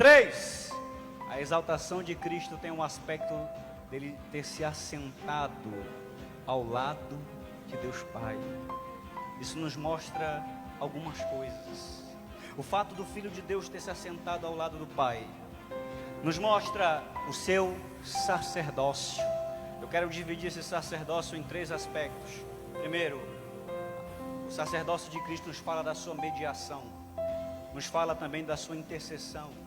3, a exaltação de Cristo tem um aspecto dele ter se assentado ao lado de Deus Pai. Isso nos mostra algumas coisas. O fato do Filho de Deus ter se assentado ao lado do Pai nos mostra o seu sacerdócio. Eu quero dividir esse sacerdócio em 3 aspectos. Primeiro, o sacerdócio de Cristo nos fala da sua mediação, nos fala também da sua intercessão,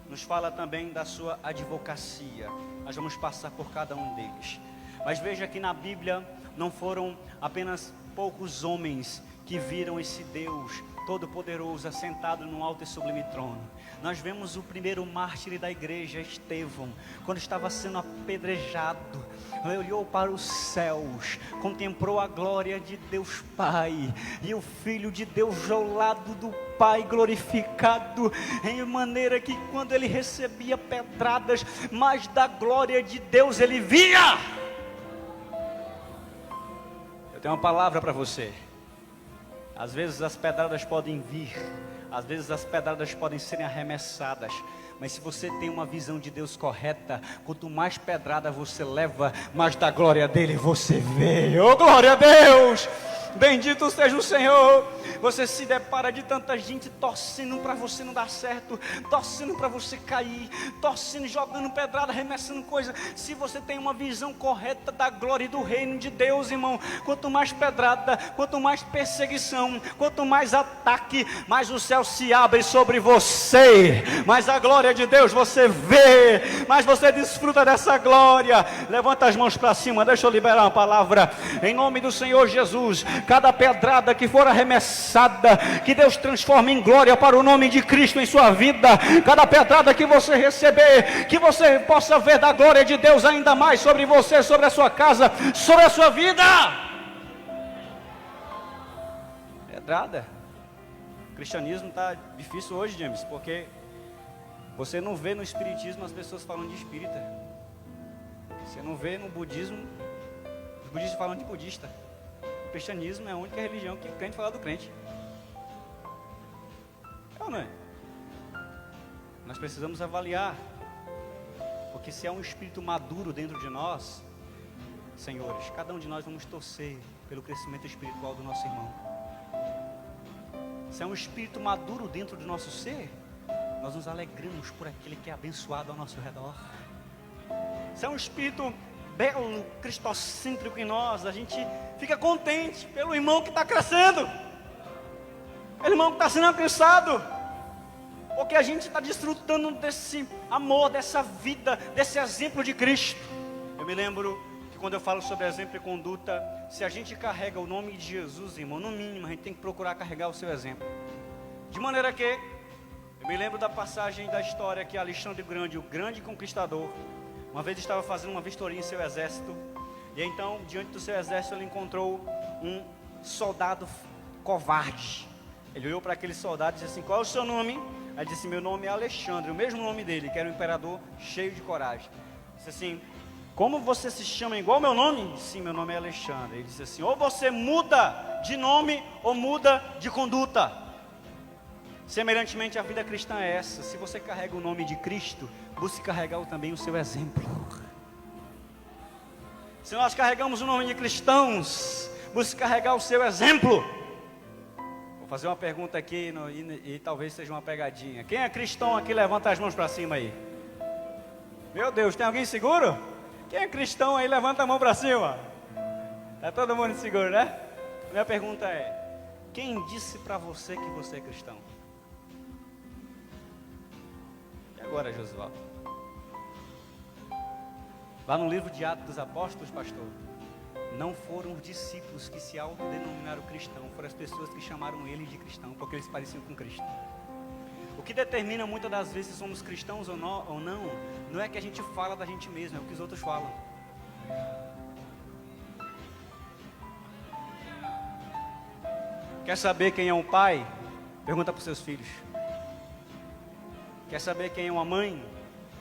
nos fala também da sua advocacia. Nós vamos passar por cada um deles. Mas veja que na Bíblia não foram apenas poucos homens que viram esse Deus Todo-Poderoso assentado num alto e sublime trono. Nós vemos o primeiro mártir da igreja, Estevão, quando estava sendo apedrejado, ele olhou para os céus, contemplou a glória de Deus Pai, e o Filho de Deus ao lado do Pai glorificado, em maneira que quando ele recebia pedradas, mas da glória de Deus ele via. Eu tenho uma palavra para você. Às vezes as pedradas podem vir, às vezes as pedradas podem serem arremessadas, mas se você tem uma visão de Deus correta, quanto mais pedrada você leva, mais da glória dele você vê. Oh, glória a Deus! Bendito seja o Senhor. Você se depara de tanta gente torcendo para você não dar certo, torcendo para você cair, torcendo, jogando pedrada, arremessando coisa. Se você tem uma visão correta da glória e do reino de Deus, irmão, quanto mais pedrada, quanto mais perseguição, quanto mais ataque, mais o céu se abre sobre você, mais a glória de Deus você vê, mais você desfruta dessa glória. Levanta as mãos para cima, deixa eu liberar uma palavra em nome do Senhor Jesus. Cada pedrada que for arremessada, que Deus transforme em glória para o nome de Cristo em sua vida. Cada pedrada que você receber, que você possa ver da glória de Deus ainda mais sobre você, sobre a sua casa, sobre a sua vida. Pedrada. O cristianismo está difícil hoje, James, porque você não vê no espiritismo as pessoas falando de espírita. Você não vê no budismo os budistas falando de budista. O cristianismo é a única religião que o crente fala do crente. É ou não é? Nós precisamos avaliar, porque se há um espírito maduro dentro de nós, senhores, cada um de nós vamos torcer pelo crescimento espiritual do nosso irmão. Se há um espírito maduro dentro do nosso ser, nós nos alegramos por aquele que é abençoado ao nosso redor. Se há um espírito belo, cristocêntrico em nós, a gente fica contente pelo irmão que está crescendo, pelo irmão que está sendo alcançado, porque a gente está desfrutando desse amor, dessa vida, desse exemplo de Cristo. Eu me lembro que quando eu falo sobre exemplo e conduta, se a gente carrega o nome de Jesus, irmão, no mínimo a gente tem que procurar carregar o seu exemplo, de maneira que, eu me lembro da passagem da história que Alexandre o grande conquistador, uma vez estava fazendo uma vistoria em seu exército, e então, diante do seu exército, ele encontrou um soldado covarde. Ele olhou para aquele soldado e disse assim: qual é o seu nome? Aí ele disse: meu nome é Alexandre, o mesmo nome dele, que era um imperador cheio de coragem. Disse assim: como você se chama igual ao meu nome? Sim, meu nome é Alexandre. Ele disse assim: ou você muda de nome, ou muda de conduta. Semelhantemente, a vida cristã é essa. Se você carrega o nome de Cristo, busque carregar também o seu exemplo. Se nós carregamos o nome de cristãos, busque carregar o seu exemplo. Vou fazer uma pergunta aqui e talvez seja uma pegadinha. Quem é cristão aqui? Levanta as mãos para cima aí. Meu Deus, tem alguém seguro? Quem é cristão aí? Levanta a mão para cima. Está todo mundo seguro, né? Minha pergunta é: quem disse para você que você é cristão? Agora, Josivaldo, lá no livro de Atos dos Apóstolos, pastor, não foram os discípulos que se autodenominaram cristão, foram as pessoas que chamaram ele de cristão, porque eles pareciam com Cristo. O que determina muitas das vezes se somos cristãos ou não é que a gente fala da gente mesmo, é o que os outros falam. Quer saber quem é um pai? Pergunta para os seus filhos. Quer saber quem é uma mãe?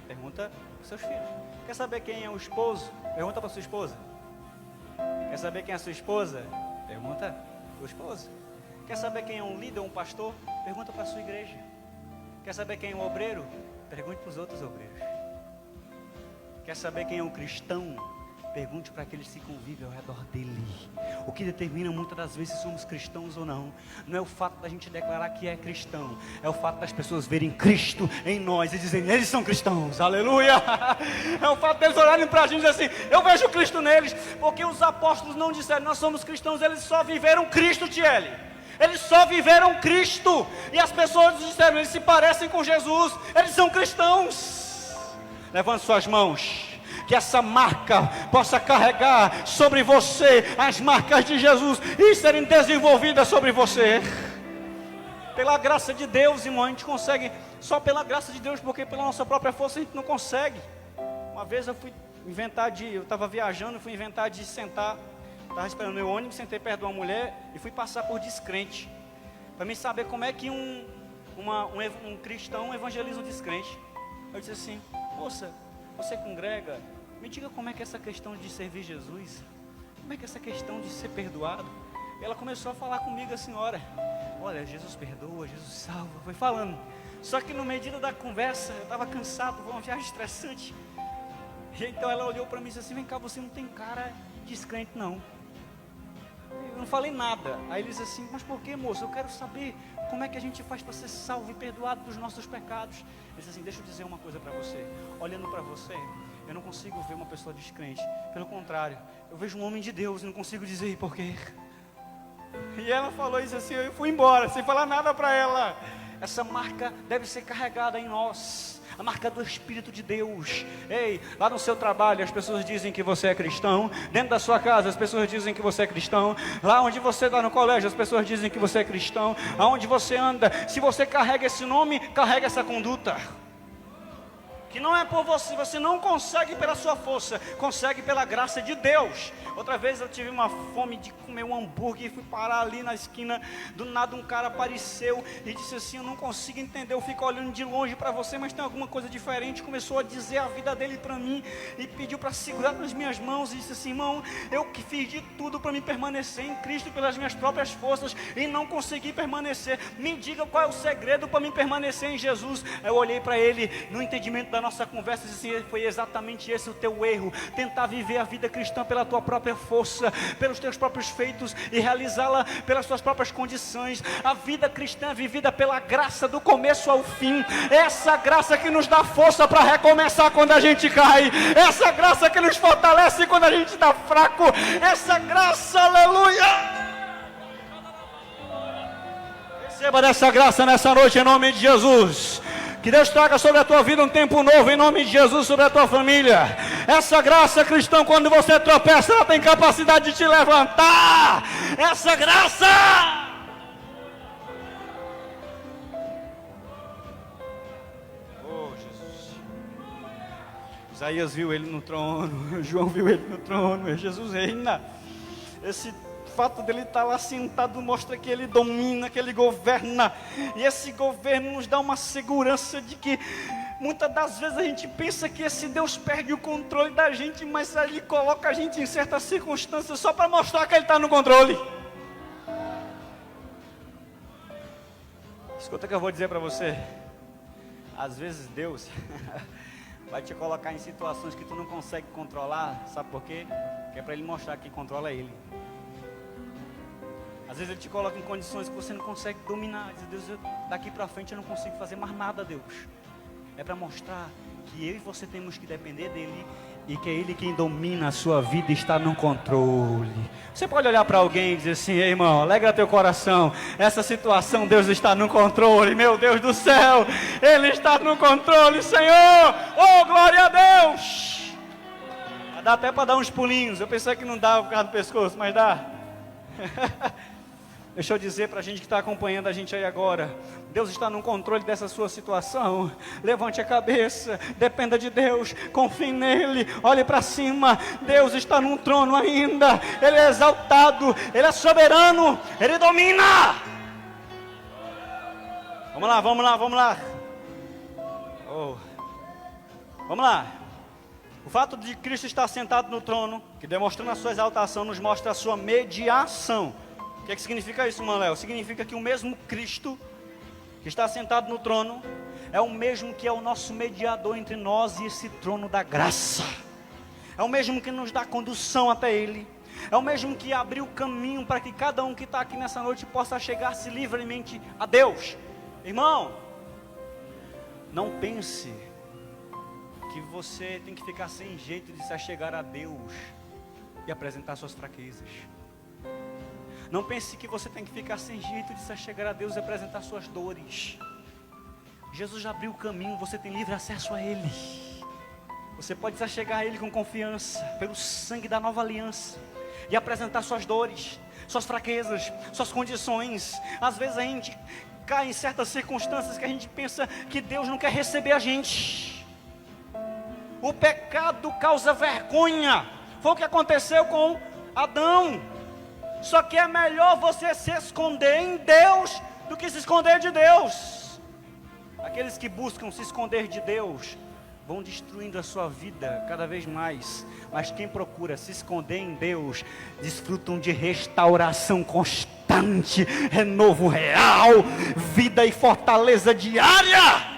Pergunta para os seus filhos. Quer saber quem é um esposo? Pergunta para a sua esposa. Quer saber quem é a sua esposa? Pergunta para o esposo. Quer saber quem é um líder ou um pastor? Pergunta para a sua igreja. Quer saber quem é um obreiro? Pergunte para os outros obreiros. Quer saber quem é um cristão? Pergunte para aqueles que convivem ao redor dele. O que determina muitas das vezes se somos cristãos ou não é o fato da gente declarar que é cristão, é o fato das pessoas verem Cristo em nós e dizerem, eles são cristãos, aleluia. É o fato deles olharem para a gente e dizer assim, eu vejo Cristo neles. Porque os apóstolos não disseram, nós somos cristãos, eles só viveram Cristo, Tiele. Eles só viveram Cristo. E as pessoas disseram, eles se parecem com Jesus, eles são cristãos. Levante suas mãos. Que essa marca possa carregar sobre você as marcas de Jesus e serem desenvolvidas sobre você. Pela graça de Deus, irmão, a gente consegue, só pela graça de Deus, porque pela nossa própria força a gente não consegue. Uma vez eu estava viajando, fui inventar de sentar, estava esperando meu ônibus, sentei perto de uma mulher e fui passar por descrente, para mim saber como é que um cristão evangeliza um descrente. Eu disse assim, moça, você congrega, me diga como é que é essa questão de servir Jesus, como é que é essa questão de ser perdoado. E ela começou a falar comigo, a senhora, olha, Jesus perdoa, Jesus salva, foi falando. Só que no medida da conversa, eu estava cansado, foi uma viagem estressante. E então ela olhou para mim e disse assim, vem cá, você não tem cara de descrente não. Eu não falei nada. Aí ele disse assim, mas por que, moça? Eu quero saber como é que a gente faz para ser salvo e perdoado dos nossos pecados. Ele disse assim, deixa eu dizer uma coisa para você. Olhando para você, eu não consigo ver uma pessoa descrente. Pelo contrário, eu vejo um homem de Deus e não consigo dizer por quê. E ela falou isso assim, eu fui embora, sem falar nada para ela. Essa marca deve ser carregada em nós. A marca do Espírito de Deus. Ei, lá no seu trabalho as pessoas dizem que você é cristão. Dentro da sua casa as pessoas dizem que você é cristão. Lá onde você está no colégio as pessoas dizem que você é cristão. Aonde você anda, se você carrega esse nome, carrega essa conduta. Que não é por você, você não consegue pela sua força, consegue pela graça de Deus. Outra vez eu tive uma fome de comer um hambúrguer e fui parar ali na esquina. Do nada um cara apareceu e disse assim, eu não consigo entender, eu fico olhando de longe para você, mas tem alguma coisa diferente. Começou a dizer a vida dele para mim e pediu para segurar nas minhas mãos e disse assim, irmão, eu que fiz de tudo para me permanecer em Cristo pelas minhas próprias forças e não consegui permanecer. Me diga qual é o segredo para me permanecer em Jesus. Eu olhei para ele no entendimento da nossa conversa e disse assim, foi exatamente esse o teu erro, tentar viver a vida cristã pela tua própria força, pelos teus próprios feitos e realizá-la pelas tuas próprias condições. A vida cristã é vivida pela graça do começo ao fim. Essa graça que nos dá força para recomeçar quando a gente cai, essa graça que nos fortalece quando a gente está fraco, essa graça, aleluia. Receba dessa graça nessa noite em nome de Jesus. Que Deus traga sobre a tua vida um tempo novo, em nome de Jesus, sobre a tua família. Essa graça cristã, quando você tropeça, ela tem capacidade de te levantar. Essa graça! Oh, Jesus. Isaías viu ele no trono, João viu ele no trono, Jesus reina. Esse fato dele estar lá sentado mostra que ele domina, que ele governa. E esse governo nos dá uma segurança de que muitas das vezes a gente pensa que esse Deus perde o controle da gente, mas ele coloca a gente em certas circunstâncias só para mostrar que ele está no controle. Escuta o que eu vou dizer para você. Às vezes Deus vai te colocar em situações que tu não consegue controlar. Sabe por quê? Que é para ele mostrar que controla ele. Às vezes ele te coloca em condições que você não consegue dominar. Diz, Deus, daqui para frente eu não consigo fazer mais nada, Deus. É para mostrar que eu e você temos que depender dele e que é ele quem domina a sua vida e está no controle. Você pode olhar para alguém e dizer assim, ei, irmão, alegra teu coração. Essa situação, Deus está no controle. Meu Deus do céu, Ele está no controle, Senhor. Oh, glória a Deus. Dá até para dar uns pulinhos. Eu pensei que não dava por causa do pescoço, mas dá. Deixa eu dizer para a gente que está acompanhando a gente aí agora, Deus está no controle dessa sua situação. Levante a cabeça, dependa de Deus, confie nele, olhe para cima. Deus está no trono ainda, Ele é exaltado, Ele é soberano, Ele domina. Vamos lá, vamos lá, vamos lá. Oh. Vamos lá. O fato de Cristo estar sentado no trono, que demonstrando a sua exaltação, nos mostra a sua mediação. O que é que significa isso, Manuel? Significa que o mesmo Cristo que está sentado no trono é o mesmo que é o nosso mediador entre nós e esse trono da graça. É o mesmo que nos dá condução até Ele. É o mesmo que abriu o caminho para que cada um que está aqui nessa noite possa chegar-se livremente a Deus. Irmão, não pense que você tem que ficar sem jeito de se achegar a Deus e apresentar suas fraquezas. Não pense que você tem que ficar sem jeito de se achegar a Deus e apresentar suas dores. Jesus já abriu o caminho, você tem livre acesso a Ele. Você pode se achegar a Ele com confiança, pelo sangue da nova aliança, e apresentar suas dores, suas fraquezas, suas condições. Às vezes a gente cai em certas circunstâncias que a gente pensa que Deus não quer receber a gente. O pecado causa vergonha. Foi o que aconteceu com Adão. Só que é melhor você se esconder em Deus do que se esconder de Deus. Aqueles que buscam se esconder de Deus vão destruindo a sua vida cada vez mais. Mas quem procura se esconder em Deus, desfrutam de restauração constante, renovo real, vida e fortaleza diária.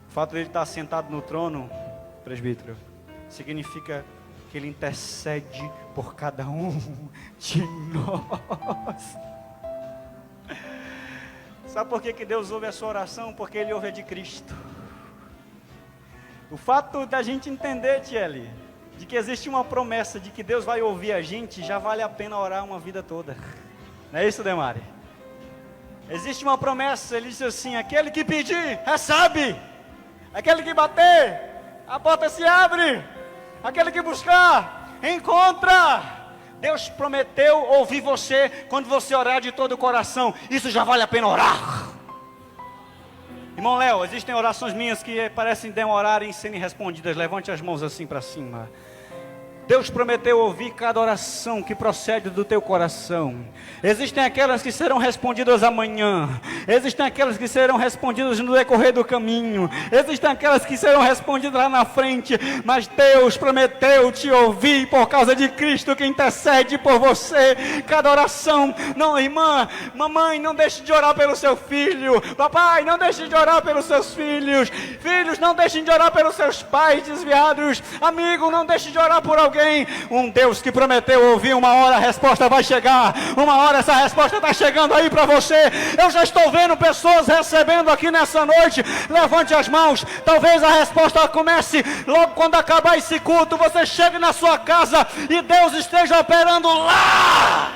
O fato de ele estar sentado no trono, presbítero, significa que Ele intercede por cada um de nós. Sabe por que Deus ouve a sua oração? Porque Ele ouve a de Cristo. O fato da gente entender, Tiele, de que existe uma promessa de que Deus vai ouvir a gente, já vale a pena orar uma vida toda. Não é isso, Demari? Existe uma promessa, Ele diz assim: aquele que pedir, recebe. Aquele que bater, a porta se abre. Aquele que buscar, encontra. Deus prometeu ouvir você quando você orar de todo o coração. Isso já vale a pena orar. Irmão Léo, existem orações minhas que parecem demorar em serem respondidas. Levante as mãos assim para cima. Deus prometeu ouvir cada oração que procede do teu coração. Existem aquelas que serão respondidas amanhã. Existem aquelas que serão respondidas no decorrer do caminho. Existem aquelas que serão respondidas lá na frente. Mas Deus prometeu te ouvir por causa de Cristo que intercede por você. Cada oração. Não, irmã, mamãe, não deixe de orar pelo seu filho. Papai, não deixe de orar pelos seus filhos. Filhos, não deixem de orar pelos seus pais desviados. Amigo, não deixe de orar por alguém. Um Deus que prometeu ouvir, uma hora a resposta vai chegar. Uma hora essa resposta está chegando aí para você. Eu já estou vendo pessoas recebendo aqui nessa noite. Levante as mãos. Talvez a resposta comece logo quando acabar esse culto. Você chegue na sua casa e Deus esteja operando lá.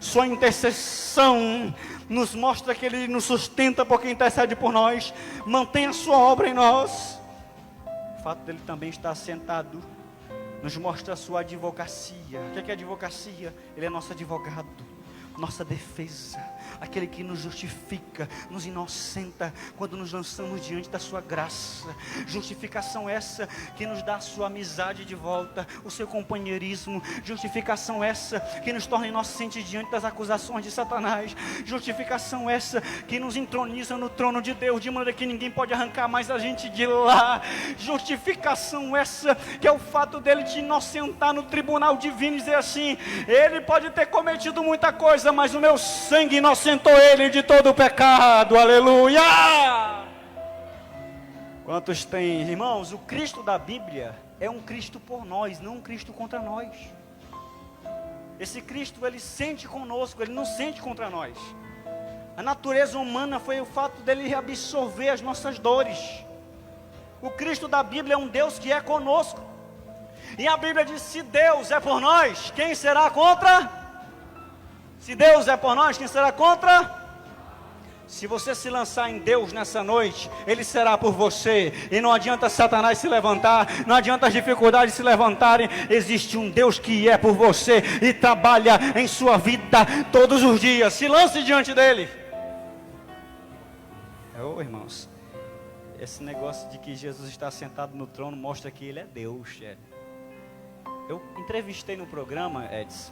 Sua intercessão nos mostra que Ele nos sustenta porque intercede por nós. Mantenha a sua obra em nós. O fato dele também estar sentado nos mostra a sua advocacia. O que é advocacia? Ele é nosso advogado, nossa defesa, aquele que nos justifica, nos inocenta quando nos lançamos diante da sua graça. Justificação essa que nos dá a sua amizade de volta, o seu companheirismo. Justificação essa que nos torna inocentes diante das acusações de Satanás. Justificação essa que nos entroniza no trono de Deus, de maneira que ninguém pode arrancar mais a gente de lá. Justificação essa que é o fato dele te inocentar no tribunal divino e dizer assim: ele pode ter cometido muita coisa, mas o meu sangue inocentou ele de todo o pecado. Aleluia! Quantos tem, irmãos? O Cristo da Bíblia é um Cristo por nós, não um Cristo contra nós. Esse Cristo, Ele sente conosco, Ele não sente contra nós. A natureza humana foi o fato dele absorver as nossas dores. O Cristo da Bíblia é um Deus que é conosco. E a Bíblia diz: se Deus é por nós, quem será contra? Se Deus é por nós, quem será contra? Se você se lançar em Deus nessa noite, Ele será por você. E não adianta Satanás se levantar, não adianta as dificuldades se levantarem. Existe um Deus que é por você e trabalha em sua vida todos os dias. Se lance diante dEle. Irmãos, esse negócio de que Jesus está sentado no trono mostra que Ele é Deus. Eu entrevistei no programa, Edson,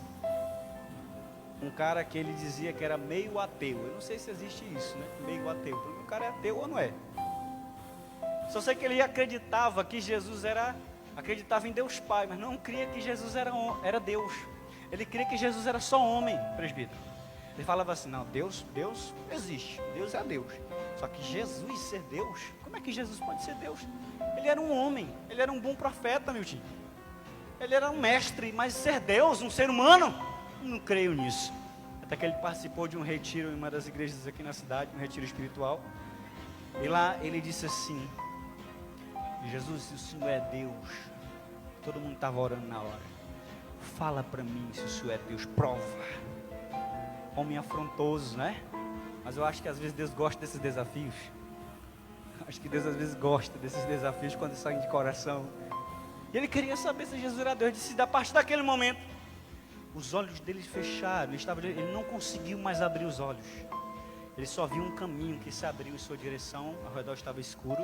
um cara que ele dizia que era meio ateu. Eu não sei se existe isso, né? Meio ateu. O cara é ateu ou não é? Só sei que ele acreditava que Jesus acreditava em Deus Pai, mas não cria que Jesus era Deus. Ele cria que Jesus era só homem, presbítero. Ele falava assim, não, Deus existe, Deus é Deus. Só que Jesus ser Deus, como é que Jesus pode ser Deus? Ele era um homem, ele era um bom profeta, meu tio. Ele era um mestre, mas ser Deus, um ser humano, não creio nisso. Até que ele participou de um retiro em uma das igrejas aqui na cidade, um retiro espiritual. E lá ele disse assim, Jesus, se o Senhor é Deus, todo mundo estava orando na hora, fala para mim se o Senhor é Deus, prova. Homem afrontoso, né? Mas eu acho que às vezes Deus gosta desses desafios. Acho que Deus às vezes gosta desses desafios quando saem de coração. E ele queria saber se Jesus era Deus. Ele disse, a partir daquele momento, os olhos dele fecharam. Ele não conseguiu mais abrir os olhos. Ele só viu um caminho que se abriu em sua direção. Ao redor estava escuro.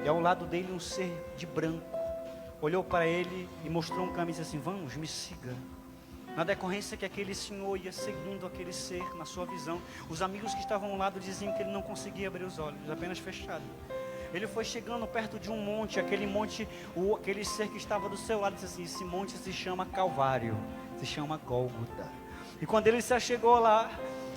E ao lado dele um ser de branco. Olhou para ele e mostrou um caminho e disse assim, vamos, me siga. Na decorrência que aquele senhor ia seguindo aquele ser na sua visão. Os amigos que estavam ao lado diziam que ele não conseguia abrir os olhos, apenas fechado. Ele foi chegando perto de um monte, aquele ser que estava do seu lado disse assim, esse monte se chama Calvário, se chama Gólgota. E quando ele se achegou lá,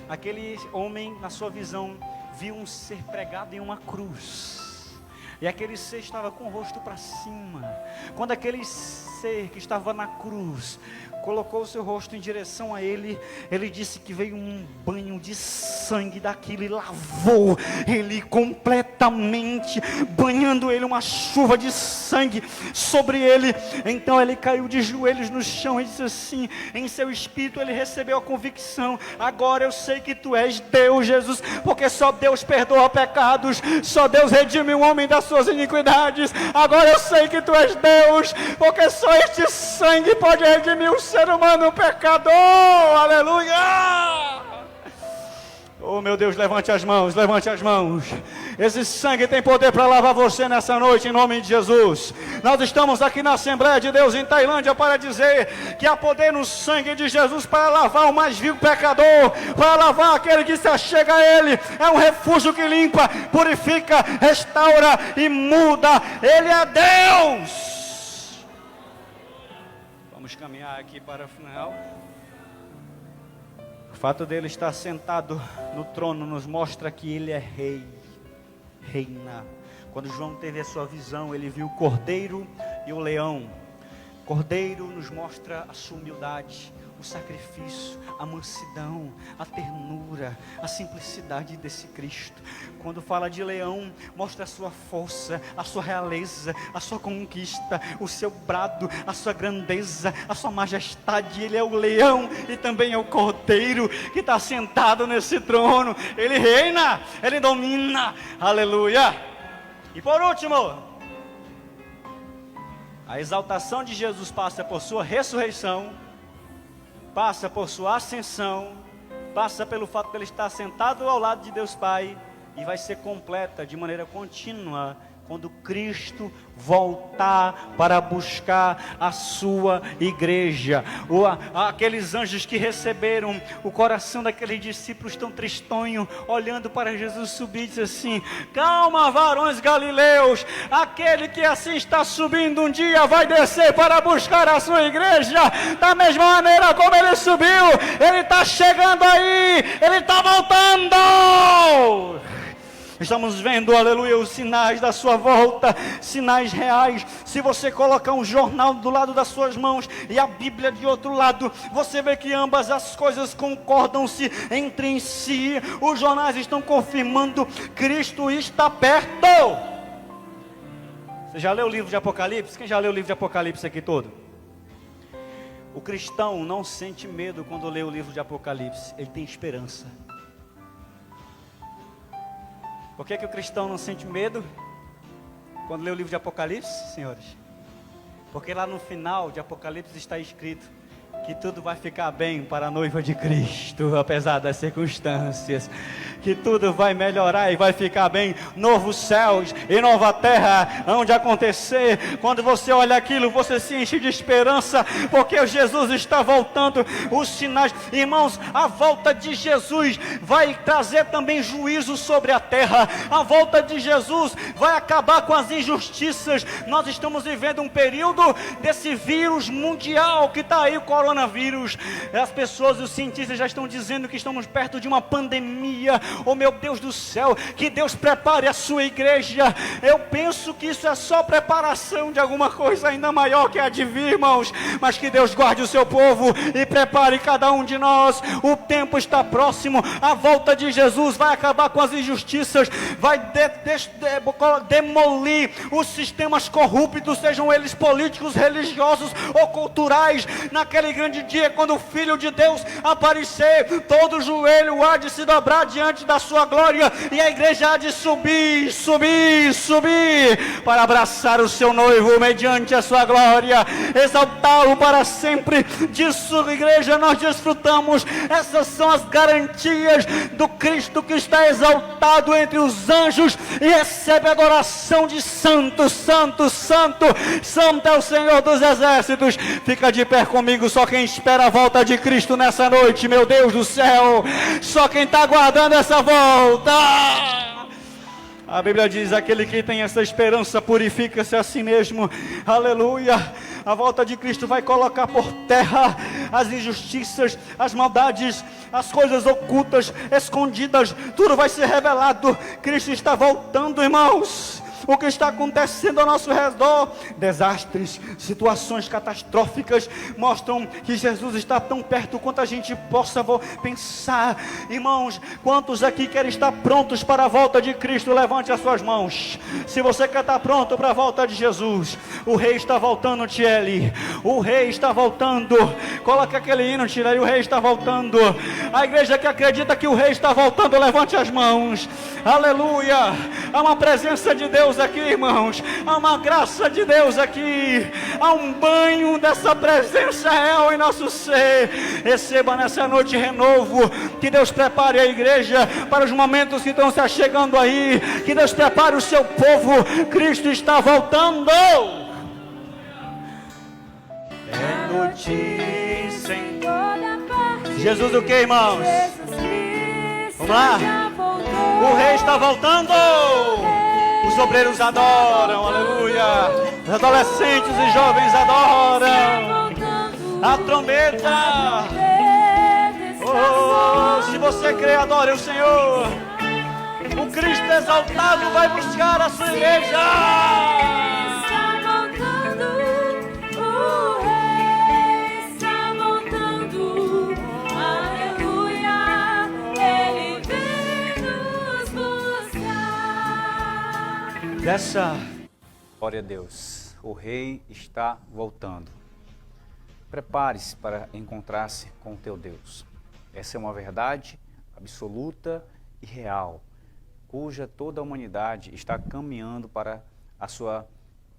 aquele homem na sua visão viu um ser pregado em uma cruz. E aquele ser estava com o rosto para cima. Quando aquele ser que estava na cruz colocou o seu rosto em direção a ele, ele disse que veio um banho de sangue daquilo e lavou ele completamente, banhando ele, uma chuva de sangue sobre ele. Então ele caiu de joelhos no chão e disse assim, em seu espírito ele recebeu a convicção, agora eu sei que tu és Deus, Jesus, porque só Deus perdoa pecados, só Deus redime o homem das suas iniquidades. Agora eu sei que tu és Deus, porque só este sangue pode redimir o ser humano pecador. Aleluia! Oh meu Deus, levante as mãos, levante as mãos. Esse sangue tem poder para lavar você nessa noite, em nome de Jesus. Nós estamos aqui na Assembleia de Deus em Tailândia para dizer que há poder no sangue de Jesus para lavar o mais vil pecador, para lavar aquele que se achega a Ele. É um refúgio que limpa, purifica, restaura e muda. Ele é Deus. Vamos caminhar aqui para o final. O fato dele estar sentado no trono nos mostra que ele é rei, reina. Quando João teve a sua visão, ele viu o cordeiro e o leão. Cordeiro nos mostra a sua humildade, o sacrifício, a mansidão, a ternura, a simplicidade desse Cristo. Quando fala de leão, mostra a sua força, a sua realeza, a sua conquista, o seu brado, a sua grandeza, a sua majestade. Ele é o leão e também é o cordeiro que está sentado nesse trono. Ele reina, ele domina, aleluia. E por último, a exaltação de Jesus passa por sua ressurreição, passa por sua ascensão, passa pelo fato de ele estar sentado ao lado de Deus Pai, e vai ser completa de maneira contínua quando Cristo voltar para buscar a sua igreja. Aqueles anjos que receberam o coração daqueles discípulos tão tristonho, olhando para Jesus subir, diz assim: calma, varões galileus, aquele que assim está subindo um dia vai descer para buscar a sua igreja, da mesma maneira como ele subiu, ele está chegando aí, ele está voltando. Estamos vendo, aleluia, os sinais da sua volta, sinais reais. Se você colocar um jornal do lado das suas mãos e a Bíblia de outro lado, você vê que ambas as coisas concordam-se entre si. Os jornais estão confirmando: Cristo está perto. Você já leu o livro de Apocalipse? Quem já leu o livro de Apocalipse aqui todo? O cristão não sente medo quando lê o livro de Apocalipse, ele tem esperança. Por que o cristão não sente medo quando lê o livro de Apocalipse, senhores? Porque lá no final de Apocalipse está escrito que tudo vai ficar bem para a noiva de Cristo, apesar das circunstâncias, que tudo vai melhorar e vai ficar bem, novos céus e nova terra, onde acontecer. Quando você olha aquilo, você se enche de esperança, porque Jesus está voltando. Os sinais, irmãos, a volta de Jesus vai trazer também juízo sobre a terra. A volta de Jesus vai acabar com as injustiças. Nós estamos vivendo um período desse vírus mundial que está aí, o coronavírus, coronavírus. As pessoas, os cientistas já estão dizendo que estamos perto de uma pandemia. Oh meu Deus do céu, que Deus prepare a sua igreja. Eu penso que isso é só preparação de alguma coisa ainda maior que a de vir, irmãos. Mas que Deus guarde o seu povo e prepare cada um de nós. O tempo está próximo, a volta de Jesus vai acabar com as injustiças, vai demolir os sistemas corruptos, sejam eles políticos, religiosos ou culturais. Naquele grande dia, quando o Filho de Deus aparecer, todo joelho há de se dobrar diante da sua glória, e a igreja há de subir, subir, subir, para abraçar o seu noivo mediante a sua glória, exaltá-lo para sempre. Disso, igreja, nós desfrutamos. Essas são as garantias do Cristo que está exaltado entre os anjos e recebe adoração de santo, santo, santo. Santo é o Senhor dos exércitos. Fica de pé comigo, só quem espera a volta de Cristo nessa noite, meu Deus do céu, só quem está aguardando essa volta. A Bíblia diz: aquele que tem essa esperança purifica-se a si mesmo. Aleluia. A volta de Cristo vai colocar por terra as injustiças, as maldades, as coisas ocultas, escondidas. Tudo vai ser revelado. Cristo está voltando, irmãos. O que está acontecendo ao nosso redor, desastres, situações catastróficas, mostram que Jesus está tão perto quanto a gente possa pensar. Irmãos, quantos aqui querem estar prontos para a volta de Cristo? Levante as suas mãos. Se você quer estar pronto para a volta de Jesus, o Rei está voltando, Tiele. O Rei está voltando. Coloca aquele hino, Tiele, o Rei está voltando. A igreja que acredita que o Rei está voltando, levante as mãos. Aleluia. Há uma presença de Deus aqui, irmãos. Há uma graça de Deus aqui. Há um banho dessa presença real em nosso ser. Receba nessa noite renovo. Que Deus prepare a igreja para os momentos que estão se achegando aí. Que Deus prepare o seu povo. Cristo está voltando. É notícia em toda parte. Jesus o que, irmãos? Vamos lá. O Rei está voltando. Os obreiros adoram, aleluia. Os adolescentes e jovens adoram. A trombeta. Oh, se você crê, adore o Senhor. O Cristo exaltado vai buscar a sua igreja. Glória a Deus, o Rei está voltando. Prepare-se para encontrar-se com o teu Deus. Essa é uma verdade absoluta e real, cuja toda a humanidade está caminhando para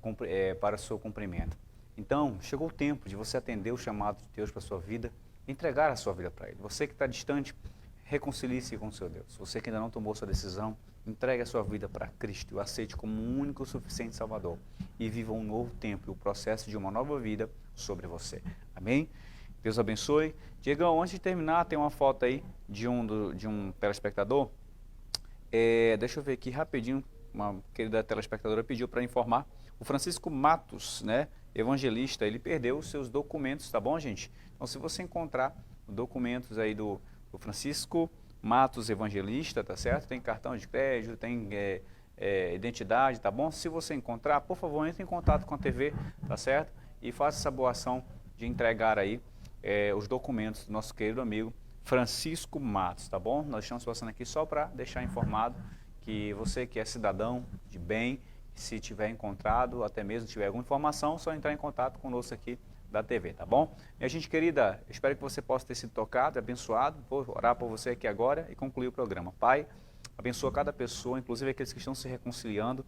o seu cumprimento. Então, chegou o tempo de você atender o chamado de Deus para a sua vida, entregar a sua vida para Ele. Você que está distante, reconcilie-se com o seu Deus. Você que ainda não tomou sua decisão, entregue a sua vida para Cristo e o aceite como um único e suficiente Salvador. E viva um novo tempo e o processo de uma nova vida sobre você. Amém? Deus abençoe. Diegão, antes de terminar, tem uma foto aí de um telespectador. Deixa eu ver aqui rapidinho. Uma querida telespectadora pediu para informar. O Francisco Matos, né, evangelista, ele perdeu os seus documentos, tá bom, gente? Então, se você encontrar documentos aí do Francisco Matos, evangelista, tá certo? Tem cartão de crédito, tem identidade, tá bom? Se você encontrar, por favor, entre em contato com a TV, tá certo? E faça essa boa ação de entregar aí os documentos do nosso querido amigo Francisco Matos, tá bom? Nós estamos passando aqui só para deixar informado que você que é cidadão de bem, se tiver encontrado, até mesmo tiver alguma informação, só entrar em contato conosco aqui da TV, tá bom? Minha gente querida, espero que você possa ter sido tocado, abençoado. Vou orar por você aqui agora e concluir o programa. Pai, abençoa cada pessoa, inclusive aqueles que estão se reconciliando,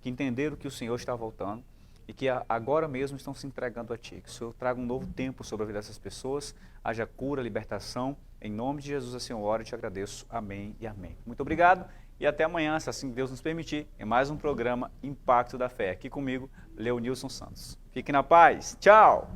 que entenderam que o Senhor está voltando e que agora mesmo estão se entregando a Ti. Que o Senhor traga um novo tempo sobre a vida dessas pessoas, haja cura, libertação. Em nome de Jesus, assim eu oro e te agradeço. Amém e amém. Muito obrigado e até amanhã, se assim Deus nos permitir, em mais um programa Impacto da Fé. Aqui comigo, Leonilson Santos. Fique na paz. Tchau!